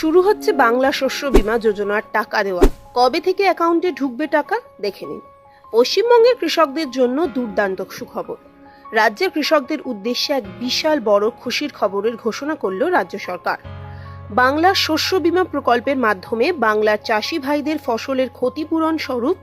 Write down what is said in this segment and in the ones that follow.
শুরু হচ্ছে বাংলা শস্য বীমা যোজনার টাকা দেওয়া। কবে থেকে অ্যাকাউন্টে ঢুকবে টাকা দেখে নিন। পশ্চিমবঙ্গের কৃষকদের জন্য দুর্দান্ত সুখবর। রাজ্যের কৃষকদের উদ্দেশ্যে এক বিশাল বড় খুশির খবরের ঘোষণা করল রাজ্য সরকার। বাংলা শস্য বীমা প্রকল্পের মাধ্যমে বাংলার চাষি ভাইদের ফসলের ক্ষতিপূরণ স্বরূপ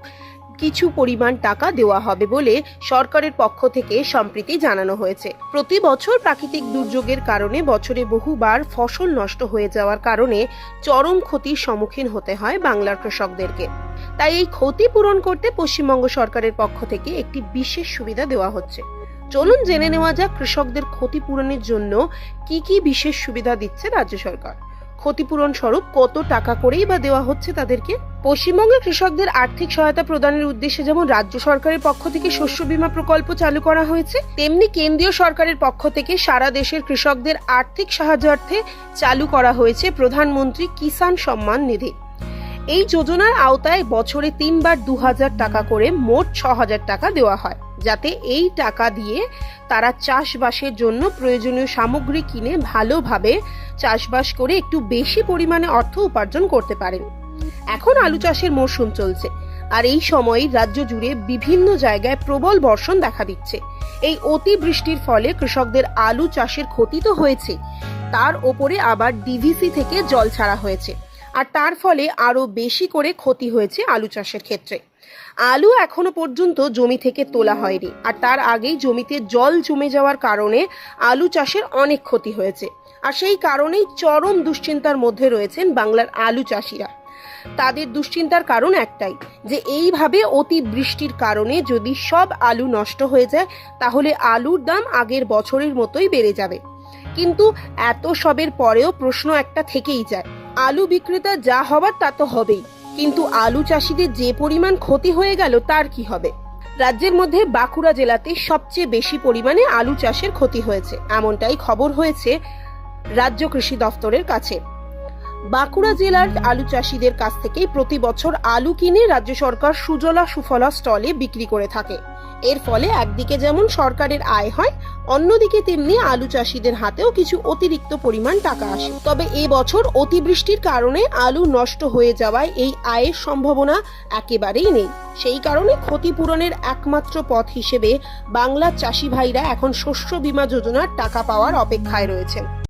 কিছু পরিমাণ টাকা দেওয়া হবে বলে সরকারের পক্ষ থেকে সম্প্রতি জানানো হয়েছে। প্রতি বছর প্রাকৃতিক দুর্যোগের কারণে বছরে বহুবার ফসল নষ্ট হয়ে যাওয়ার কারণে চরম ক্ষতির সম্মুখীন হতে হয় বাংলার কৃষকদেরকে। তাই এই ক্ষতি পূরণ করতে পশ্চিমবঙ্গ সরকারের পক্ষ থেকে একটি বিশেষ সুবিধা দেওয়া হচ্ছে। চলুন জেনে নেওয়া যাক কৃষকদের ক্ষতিপূরণের জন্য কি কি বিশেষ সুবিধা দিচ্ছে রাজ্য সরকার। ক্ষতিপূরণ স্বরূপ কত টাকা করেই বা দেওয়া হচ্ছে তাদেরকে। পশ্চিমবঙ্গের কৃষকদের আর্থিক সহায়তা প্রদানের উদ্দেশ্যে যেমন রাজ্য সরকারের পক্ষ থেকে শস্য বীমা প্রকল্প চালু করা হয়েছে, তেমনি কেন্দ্রীয় সরকারের পক্ষ থেকে সারা দেশের কৃষকদের আর্থিক সাহায্যার্থে চালু করা হয়েছে প্রধানমন্ত্রী কিষাণ সম্মান নিধি। এই যোজনার আওতায় বছরে 3 বার 2000 টাকা করে মোট 6000 টাকা দেওয়া হয়, যাতে এই টাকা দিয়ে তারা চাষবাসের জন্য প্রয়োজনীয় সামগ্রী কিনে ভালোভাবে চাষবাস করে একটু বেশি পরিমাণে অর্থ উপার্জন করতে পারেন। এখন আলু চাষের মরশুম চলছে, আর এই সময় রাজ্য জুড়ে বিভিন্ন জায়গায় প্রবল বর্ষণ দেখা দিচ্ছে। এই অতিবৃষ্টির ফলে কৃষকদের আলু চাষের ক্ষতি তো হয়েছে, তার ওপরে আবার ডিভিসি থেকে জল ছাড়া হয়েছে, আর তার ফলে আরো বেশি করে ক্ষতি হয়েছে আলু চাষের ক্ষেত্রে। আলু এখনো পর্যন্ত জমি থেকে তোলা হয়নি, আর তার আগেই জমিতে জল জমে যাওয়ার কারণে আলু চাষের অনেক ক্ষতি হয়েছে। আর সেই কারণেই চরম দুশ্চিন্তার মধ্যে রয়েছেন বাংলার আলু চাষিরা। তাদের দুশ্চিন্তার কারণ একটাই, যে এইভাবে অতি বৃষ্টির কারণে যদি সব আলু নষ্ট হয়ে যায় তাহলে আলুর দাম আগের বছরের মতোই বেড়ে যাবে। কিন্তু এত সবের পরেও প্রশ্ন একটা থেকেই যায়, আলু বিক্রেতা যা হবার তা তো হবেই, কিন্তু আলু চাষিদের যে পরিমাণ ক্ষতি হয়ে গেল তার কি হবে? রাজ্যের মধ্যে বাঁকুড়া জেলাতে সবচেয়ে বেশি পরিমাণে আলু চাষের ক্ষতি হয়েছে, এমনটাই খবর হয়েছে রাজ্য কৃষি দফতরের কাছে। বাঁকুড়া জেলার আলু চাষিদের কাছ থেকে প্রতি বছর আলু কিনে রাজ্য সরকার সুজলা সুফলা স্টলে বিক্রি করে থাকে। এর ফলে একদিকে যেমন সরকারের আয় হয়, অন্যদিকে তেমনি আলু চাষিদের হাতেও কিছু অতিরিক্ত পরিমাণ টাকা আসে। তবে এবছর অতিবৃষ্টির কারণে আলু নষ্ট হয়ে যাওয়ায় এই আয়ের সম্ভাবনা একেবারেই নেই। সেই কারণে ক্ষতিপূরণের একমাত্র পথ হিসেবে বাংলার চাষি ভাইরা এখন শস্য বীমা যোজনার টাকা পাওয়ার অপেক্ষায় রয়েছেন।